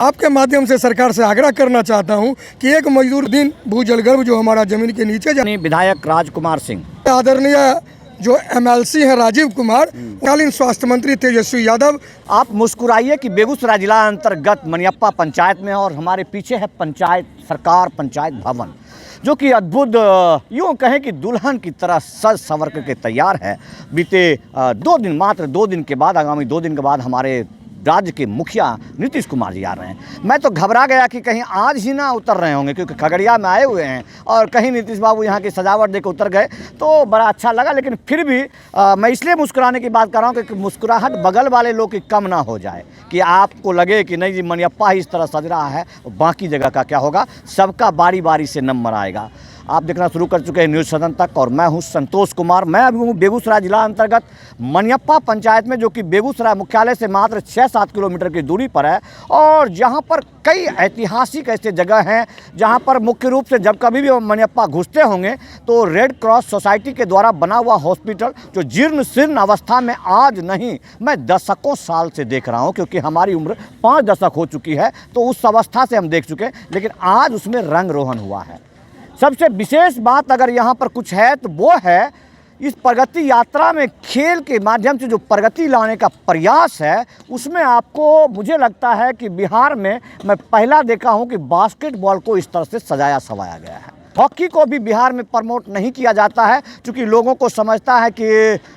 आपके माध्यम से सरकार से आग्रह करना चाहता हूं कि एक मजदूर दिन भूजल गर्भ जो हमारा जमीन के नीचे विधायक राजकुमार सिंह, आदरणीय जो एमएलसी है राजीव कुमार, तत्कालीन स्वास्थ्य मंत्री तेजस्वी यादव। आप मुस्कुराइए कि बेगूसराय जिला अंतर्गत मनियप्पा पंचायत में और हमारे पीछे है पंचायत सरकार पंचायत भवन, जो कि अद्भुत यूँ कहें कि दुल्हन की तरह सज संवर के तैयार है। बीते 2 दिन, मात्र 2 दिन के बाद, आगामी 2 दिन के बाद हमारे राज्य के मुखिया नीतीश कुमार जी आ रहे हैं। मैं तो घबरा गया कि कहीं आज ही ना उतर रहे होंगे, क्योंकि खगड़िया में आए हुए हैं और कहीं नीतीश बाबू यहाँ की सजावट देकर उतर गए तो बड़ा अच्छा लगा। लेकिन फिर भी मैं इसलिए मुस्कुराने की बात कर रहा हूँ कि मुस्कुराहट बगल वाले लोग की कम ना हो जाए, कि आपको लगे कि नहीं जी मनियप्पा ही इस तरह सज रहा है, बाकी जगह का क्या होगा। सबका बारी बारी से नंबर आएगा। आप देखना शुरू कर चुके हैं न्यूज़ सदन तक और मैं हूं संतोष कुमार। मैं अभी हूं बेगूसराय जिला अंतर्गत मनियप्पा पंचायत में, जो कि बेगूसराय मुख्यालय से मात्र 6-7 किलोमीटर की दूरी पर है और जहां पर कई ऐतिहासिक ऐसे जगह हैं जहां पर मुख्य रूप से जब कभी भी मनियप्पा घुसते होंगे तो रेड क्रॉस सोसाइटी के द्वारा बना हुआ हॉस्पिटल, जो जीर्ण शीर्ण अवस्था में आज नहीं, मैं दशकों साल से देख रहा हूँ, क्योंकि हमारी उम्र 5 दशक हो चुकी है, तो उस अवस्था से हम देख चुके हैं, लेकिन आज उसमें रंग रोहन हुआ है। सबसे विशेष बात अगर यहाँ पर कुछ है तो वो है इस प्रगति यात्रा में खेल के माध्यम से जो प्रगति लाने का प्रयास है, उसमें आपको मुझे लगता है कि बिहार में मैं पहला देखा हूँ कि बास्केटबॉल को इस तरह से सजाया सवाया गया है। हॉकी को भी बिहार में प्रमोट नहीं किया जाता है, क्योंकि लोगों को समझता है कि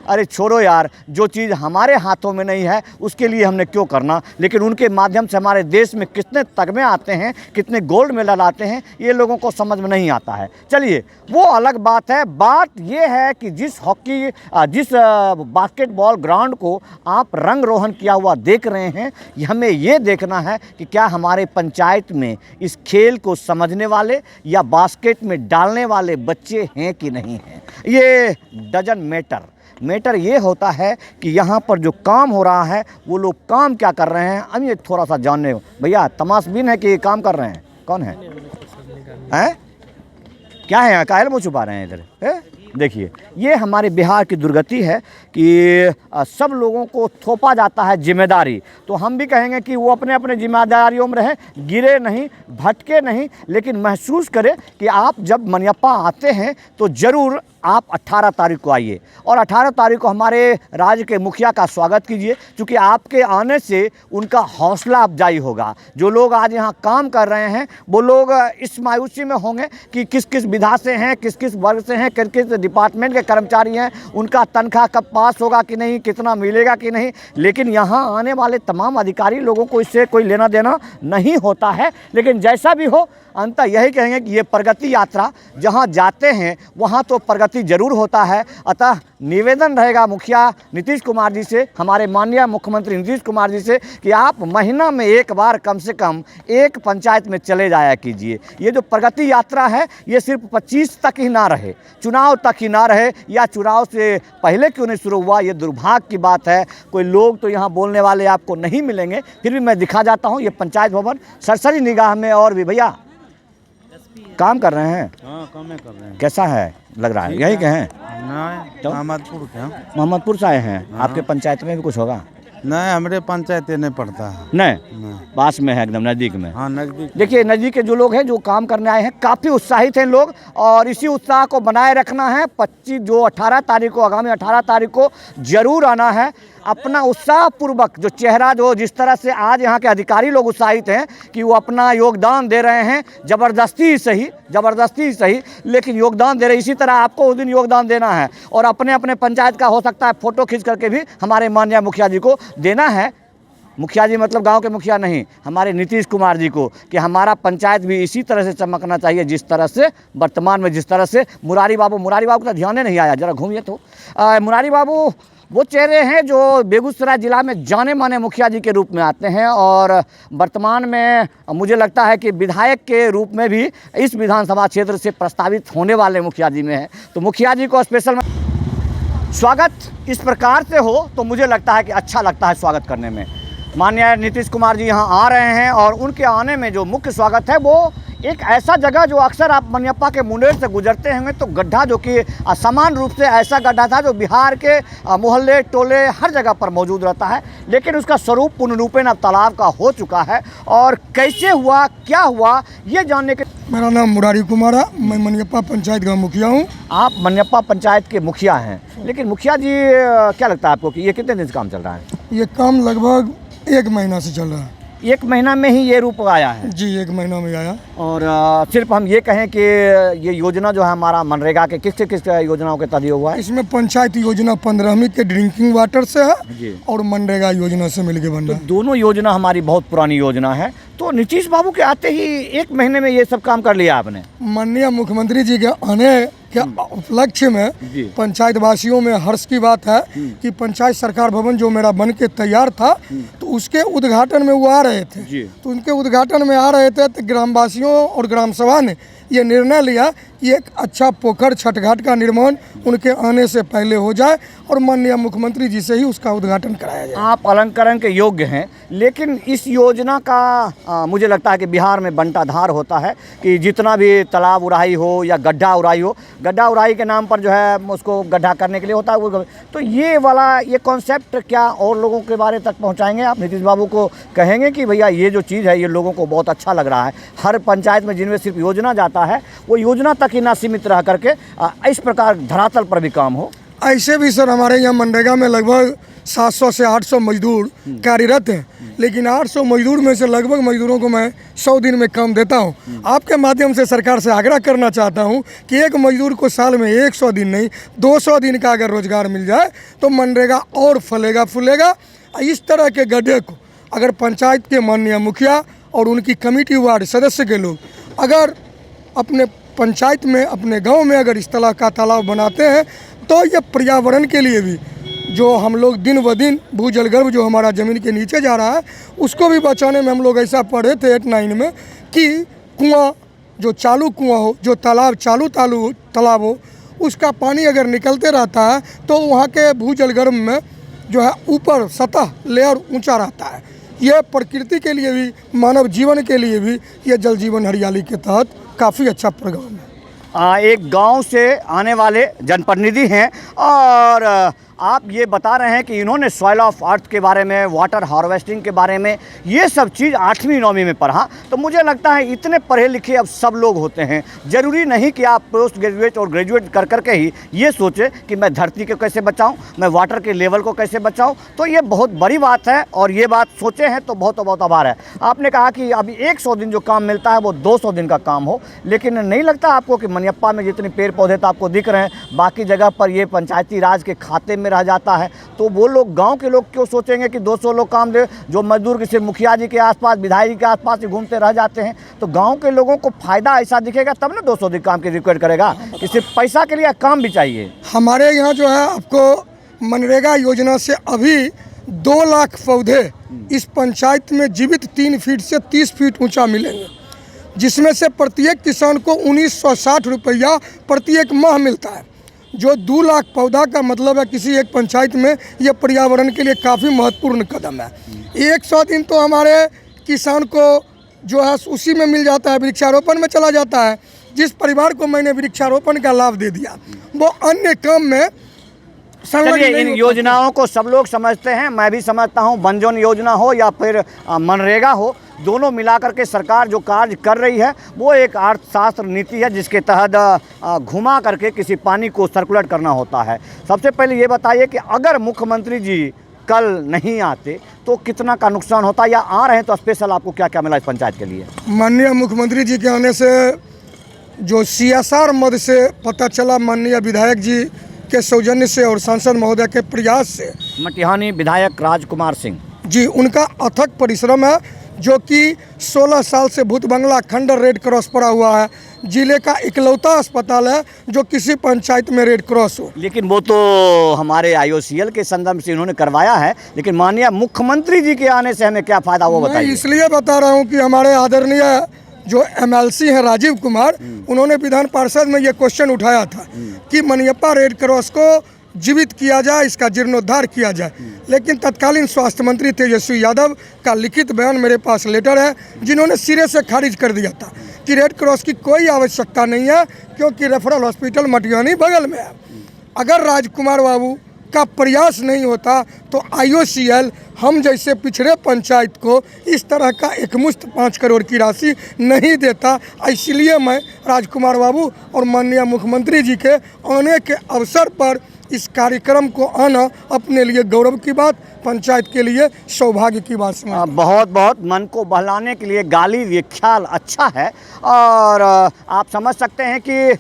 अरे छोड़ो यार, जो चीज़ हमारे हाथों में नहीं है उसके लिए हमने क्यों करना। लेकिन उनके माध्यम से हमारे देश में कितने तगमे आते हैं, कितने गोल्ड मेडल आते हैं, ये लोगों को समझ में नहीं आता है। चलिए वो अलग बात है। बात ये है कि जिस बास्केटबॉल ग्राउंड को आप रंग रोहन किया हुआ देख रहे हैं, हमें ये देखना है कि क्या हमारे पंचायत में इस खेल को समझने वाले या बास्केट में डालने वाले बच्चे हैं कि नहीं हैं। ये डजन मैटर ये होता है कि यहाँ पर जो काम हो रहा है वो लोग काम क्या कर रहे हैं। हम ये थोड़ा सा जानने, भैया तमाशबीन है कि ये काम कर रहे हैं, कौन है? हैं क्या है यहाँ, काहे मुँह छुपा रहे हैं इधर? देखिए ये हमारे बिहार की दुर्गति है कि सब लोगों को थोपा जाता है जिम्मेदारी। तो हम भी कहेंगे कि वो अपने अपने जिम्मेदारियों में रहें, गिरे नहीं, भटके नहीं, लेकिन महसूस करें कि आप जब मनियप्पा आते हैं तो ज़रूर आप 18 तारीख को आइए और 18 तारीख को हमारे राज्य के मुखिया का स्वागत कीजिए, क्योंकि आपके आने से उनका हौसला अफजाई होगा। जो लोग आज यहाँ काम कर रहे हैं वो लोग इस मायूसी में होंगे कि किस किस विधा से हैं, किस किस वर्ग से हैं, किस किस डिपार्टमेंट के कर्मचारी हैं, उनका तनख्वाह कब पास होगा कि नहीं, कितना मिलेगा कि नहीं। लेकिन यहाँ आने वाले तमाम अधिकारी लोगों को इससे कोई लेना देना नहीं होता है। लेकिन जैसा भी हो, अंततः यही कहेंगे कि ये प्रगति यात्रा जहाँ जाते हैं वहाँ तो प्रगति जरूर होता है। अतः निवेदन रहेगा मुखिया नीतीश कुमार जी से, हमारे माननीय मुख्यमंत्री नीतीश कुमार जी से, कि आप महीना में एक बार कम से कम एक पंचायत में चले जाया कीजिए। ये जो प्रगति यात्रा है ये सिर्फ 25 तक ही ना रहे, चुनाव तक ही ना रहे, या चुनाव से पहले क्यों नहीं शुरू हुआ, ये दुर्भाग्य की बात है। कोई लोग तो यहाँ बोलने वाले आपको नहीं मिलेंगे, फिर भी मैं दिखा जाता हूँ ये पंचायत भवन सरसरी निगाह में। और भी भैया काम कर रहे हैं? हाँ, काम कर रहे हैं। कैसा है लग रहा है? यही के हैं? नहीं, मोहम्मदपुर के हैं। मोहम्मदपुर से आए हैं। आपके पंचायत में भी कुछ होगा? नहीं, हमारे पंचायत नहीं पड़ता है। नहीं, पास में है, एकदम नज़दीक में। हाँ, नजदीक। देखिए नज़दीक के जो लोग हैं, जो काम करने आए हैं, काफ़ी उत्साहित हैं लोग और इसी उत्साह को बनाए रखना है। 18 तारीख को, आगामी 18 तारीख को ज़रूर आना है। अपना उत्साहपूर्वक जो चेहरा, जो जिस तरह से आज यहाँ के अधिकारी लोग उत्साहित हैं कि वो अपना योगदान दे रहे हैं, ज़बरदस्ती ही सही, लेकिन योगदान दे रहे हैं। इसी तरह आपको उस दिन योगदान देना है और अपने अपने पंचायत का हो सकता है फ़ोटो खींच करके भी हमारे माननीय मुखिया जी को देना है। मुखिया जी मतलब गांव के मुखिया नहीं, हमारे नीतीश कुमार जी को, कि हमारा पंचायत भी इसी तरह से चमकना चाहिए जिस तरह से वर्तमान में, जिस तरह से मुरारी बाबू का ध्यान नहीं आया, जरा घूमिए तो। मुरारी बाबू वो चेहरे हैं जो बेगूसराय जिला में जाने माने मुखिया जी के रूप में आते हैं और वर्तमान में मुझे लगता है कि विधायक के रूप में भी इस विधानसभा क्षेत्र से प्रस्तावित होने वाले मुखिया जी में है। तो मुखिया जी को स्पेशल स्वागत इस प्रकार से हो तो मुझे लगता है कि अच्छा लगता है स्वागत करने में। माननीय नीतीश कुमार जी यहाँ आ रहे हैं और उनके आने में जो मुख्य स्वागत है वो एक ऐसा जगह जो अक्सर आप मनियप्पा के मुंडेर से गुजरते होंगे तो गड्ढा जो कि समान रूप से ऐसा गड्ढा था जो बिहार के मोहल्ले टोले हर जगह पर मौजूद रहता है, लेकिन उसका स्वरूप पूर्ण रूपेण अब तालाब का हो चुका है। और कैसे हुआ, क्या हुआ, ये जानने के मेरा नाम मुरारी कुमार है, मैं मनियप्पा पंचायत का मुखिया हूँ। आप मनियप्पा पंचायत के मुखिया हैं, लेकिन मुखिया जी क्या लगता है आपको कि ये कितने दिन से काम चल रहा है? ये काम लगभग 1 महीना से चल रहा है। 1 महीना में ही ये रूप आया है? जी 1 महीना में आया। और सिर्फ हम ये कहें कि ये योजना जो है हमारा मनरेगा के किस किस योजनाओं के तहत हुआ है? इसमें पंचायत योजना 15वीं के ड्रिंकिंग वाटर से है जी। और मनरेगा योजना से मिलके बन रहा है। दोनों योजना हमारी बहुत पुरानी योजना है। तो नीतीश बाबू के आते ही 1 महीने में ये सब काम कर लिया आपने? माननीय मुख्यमंत्री जी के आने के उपलक्ष्य में पंचायत वासियों में हर्ष की बात है कि पंचायत सरकार भवन जो मेरा बन के तैयार था तो उसके उद्घाटन में वो आ रहे थे। तो उनके उद्घाटन में आ रहे थे तो ग्रामवासियों और ग्राम सभा ने ये निर्णय लिया कि एक अच्छा पोखर छठघाट का निर्माण उनके आने से पहले हो जाए और माननीय मुख्यमंत्री जी से ही उसका उद्घाटन कराया जाए। आप अलंकरण के योग्य हैं, लेकिन इस योजना का मुझे लगता है कि बिहार में बंटाधार होता है कि जितना भी तालाब उड़ाई हो या गड्ढा उड़ाई हो, गड्ढा उड़ाई के नाम पर जो है उसको गड्ढा करने के लिए होता है वो। तो ये वाला ये कॉन्सेप्ट क्या और लोगों के बारे तक पहुँचाएंगे आप? नीतीश बाबू को कहेंगे कि भैया ये जो चीज़ है ये लोगों को बहुत अच्छा लग रहा है। हर पंचायत में जिनमें सिर्फ योजना जाता है वो योजना तक ही ना सीमित रह करके इस प्रकार धरातल पर भी काम हो। ऐसे भी सर हमारे यहाँ मनरेगा में लगभग 700 से 800 मजदूर कार्यरत हैं, लेकिन 800 मजदूर में से लगभग मजदूरों को मैं 100 दिन में काम देता हूँ। आपके माध्यम से सरकार से आग्रह करना चाहता हूँ कि एक मजदूर को साल में 100 दिन नहीं 200 दिन का अगर रोजगार मिल जाए तो मनरेगा और फलेगा फूलेगा। इस तरह के गड्ढे को अगर पंचायत के माननीय मुखिया और उनकी कमेटी वार्ड सदस्य के लोग अगर अपने पंचायत में अपने गांव में अगर इस तरह का तालाब बनाते हैं तो ये पर्यावरण के लिए भी जो हम लोग दिन ब दिन भूजलगर्भ जो हमारा ज़मीन के नीचे जा रहा है उसको भी बचाने में हम लोग ऐसा पढ़े थे 8-9 में कि कुआं जो चालू कुआं हो, जो तालाब चालू तालाब हो, उसका पानी अगर निकलते रहता है तो वहाँ के भूजलगर्भ में जो है ऊपर सतह लेयर ऊंचा रहता है। यह प्रकृति के लिए भी मानव जीवन के लिए भी ये जल जीवन हरियाली के तहत काफ़ी अच्छा प्रोग्राम है। एक गांव से आने वाले जनप्रतिनिधि हैं और आप ये बता रहे हैं कि इन्होंने सॉइल ऑफ अर्थ के बारे में, वाटर हार्वेस्टिंग के बारे में, ये सब चीज़ 8वीं 9वीं में पढ़ा। तो मुझे लगता है इतने पढ़े लिखे अब सब लोग होते हैं, ज़रूरी नहीं कि आप पोस्ट ग्रेजुएट और ग्रेजुएट कर करके ही ये सोचें कि मैं धरती को कैसे बचाऊं, मैं वाटर के लेवल को कैसे बचाऊं। तो ये बहुत बड़ी बात है और ये बात सोचे हैं तो बहुत बहुत आभार है। आपने कहा कि अभी 100 दिन जो काम मिलता है वो 200 दिन का काम हो, लेकिन नहीं लगता आपको कि मनियप्पा में जितने पेड़ पौधे तो आपको दिख रहे हैं, बाकी जगह पर ये पंचायती राज के खाते में रह जाता है? तो वो लोग, गांव के लोग क्यों सोचेंगे कि 200 लोग काम दे, जो मजदूर किसी मुखिया जी के आसपास, विधायक जी के आसपास ही घूमते रह जाते हैं? तो गांव के लोगों को फायदा ऐसा दिखेगा तब ना 200 दिन काम की रिक्वेस्ट करेगा कि सिर्फ पैसा के लिए काम भी चाहिए। हमारे यहाँ जो है आपको मनरेगा योजना से अभी 2 लाख पौधे इस पंचायत में जीवित 3 फीट से 30 फीट ऊंचा मिलेंगे, जिसमें से प्रत्येक किसान को 1960 रुपया प्रत्येक माह मिलता है। जो 2 लाख पौधा का मतलब है किसी एक पंचायत में, ये पर्यावरण के लिए काफ़ी महत्वपूर्ण कदम है। 100 दिन तो हमारे किसान को जो है उसी में मिल जाता है, वृक्षारोपण में चला जाता है। जिस परिवार को मैंने वृक्षारोपण का लाभ दे दिया वो अन्य काम में चलिए, इन योजनाओं को सब लोग समझते हैं, मैं भी समझता हूं। वनजोन योजना हो या फिर मनरेगा हो, दोनों मिलाकर के सरकार जो कार्य कर रही है वो एक अर्थशास्त्र नीति है जिसके तहत घुमा करके किसी पानी को सर्कुलेट करना होता है। सबसे पहले ये बताइए कि अगर मुख्यमंत्री जी कल नहीं आते तो कितना का नुकसान होता, या आ रहे हैं तो स्पेशल आपको क्या क्या मिला इस पंचायत के लिए? माननीय मुख्यमंत्री जी के आने से जो CSR मद से पता चला, माननीय विधायक जी के सौजन्य से और सांसद महोदय के प्रयास से, मटिहानी विधायक राजकुमार सिंह जी, उनका अथक परिश्रम है, जो कि 16 साल से भूत बंगला खंडर रेड क्रॉस पड़ा हुआ है। जिले का इकलौता अस्पताल है जो किसी पंचायत में रेड क्रॉस हो। लेकिन वो तो हमारे IOCL के संदर्भ से इन्होंने करवाया है, लेकिन माननीय मुख्यमंत्री जी के आने से हमें क्या फ़ायदा वो बताइए। मैं इसलिए बता रहा हूँ कि हमारे आदरणीय जो MLC हैं राजीव कुमार, उन्होंने विधान पार्षद में ये क्वेश्चन उठाया था कि मनियप्पा रेड क्रॉस को जीवित किया जाए, इसका जीर्णोद्धार किया जाए। लेकिन तत्कालीन स्वास्थ्य मंत्री तेजस्वी यादव का लिखित बयान मेरे पास लेटर है, जिन्होंने सिरे से खारिज कर दिया था कि रेड क्रॉस की कोई आवश्यकता नहीं है, क्योंकि रेफरल हॉस्पिटल मटियानी बगल में है। अगर राजकुमार बाबू का प्रयास नहीं होता तो IOCL हम जैसे पिछड़े पंचायत को इस तरह का एकमुश्त 5 करोड़ की राशि नहीं देता। इसलिए मैं राजकुमार बाबू और माननीय मुख्यमंत्री जी के आने के अवसर पर इस कार्यक्रम को आना अपने लिए गौरव की बात, पंचायत के लिए सौभाग्य की बात समझता हूं। बहुत बहुत मन को बहलाने के लिए गाली, ये ख्याल अच्छा है। और आप समझ सकते हैं कि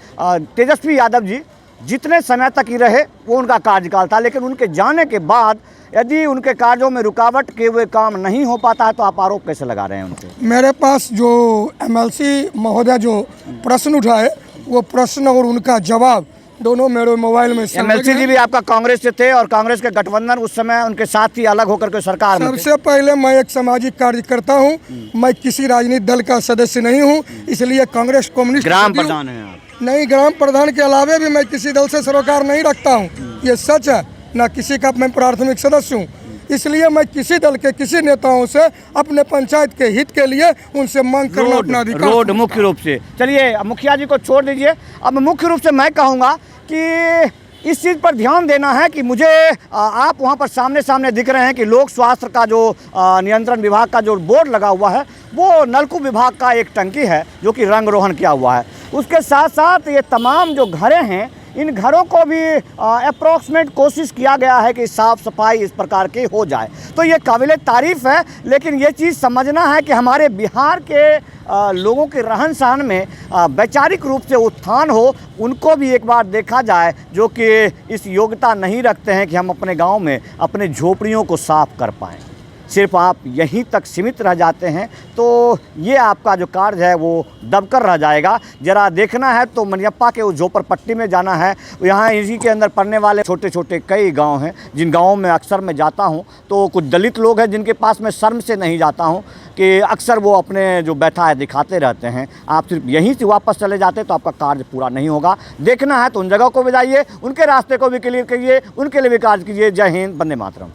तेजस्वी यादव जी जितने समय तक ही रहे वो उनका कार्यकाल था, लेकिन उनके जाने के बाद यदि उनके कार्यों में रुकावट के हुए काम नहीं हो पाता है तो आप आरोप कैसे लगा रहे हैं उनके? मेरे पास जो MLC महोदय जो प्रश्न उठाए, वो प्रश्न और उनका जवाब दोनों मेरे मोबाइल में MLC जी भी आपका कांग्रेस से थे और कांग्रेस के गठबंधन उस समय उनके साथ ही अलग होकर के सरकार में थे। सबसे पहले मैं एक सामाजिक कार्यकर्ता हूं, मैं किसी राजनीतिक दल का सदस्य नहीं हूं, इसलिए कांग्रेस कम्युनिस्ट ग्राम प्रधान हैं आप? नहीं, ग्राम प्रधान के अलावे भी मैं किसी दल से सरोकार नहीं रखता हूं, ये सच है। ना किसी का मैं प्राथमिक सदस्य हूं, इसलिए मैं किसी दल के किसी नेताओं से अपने पंचायत के हित के लिए उनसे मांग करना अपना अधिकार। रोड मुख्य रूप से, चलिए मुखिया जी को छोड़ दीजिए। अब मुख्य रूप से मैं कहूँगा कि इस चीज़ पर ध्यान देना है कि मुझे आप वहाँ पर सामने सामने दिख रहे हैं कि लोक स्वास्थ्य का जो नियंत्रण विभाग का जो बोर्ड लगा हुआ है वो नलकूप विभाग का एक टंकी है जो कि रंग रोहन किया हुआ है। उसके साथ साथ ये तमाम जो घरें हैं, इन घरों को भी अप्रॉक्सीमेट कोशिश किया गया है कि साफ़ सफाई इस प्रकार की हो जाए, तो ये काबिल तारीफ़ है। लेकिन ये चीज़ समझना है कि हमारे बिहार के लोगों के रहन सहन में वैचारिक रूप से उत्थान हो, उनको भी एक बार देखा जाए जो कि इस योग्यता नहीं रखते हैं कि हम अपने गांव में अपने झोपड़ियों को साफ़ कर पाएँ। सिर्फ आप यहीं तक सीमित रह जाते हैं तो ये आपका जो कार्य है वो दबकर रह जाएगा। ज़रा देखना है तो मनियप्पा के उस झोपड़पट्टी में जाना है। यहाँ इसी के अंदर पड़ने वाले छोटे छोटे कई गांव हैं, जिन गांवों में अक्सर मैं जाता हूं तो कुछ दलित लोग हैं जिनके पास मैं शर्म से नहीं जाता हूं कि अक्सर वो अपने जो बैठा है दिखाते रहते हैं। आप सिर्फ यहीं से वापस चले जाते तो आपका कार्य पूरा नहीं होगा। देखना है तो उन जगहों को भी जाइए, उनके रास्ते को भी क्लियर करिए, उनके लिए भी कार्य कीजिए। जय हिंद, वंदे मातरम।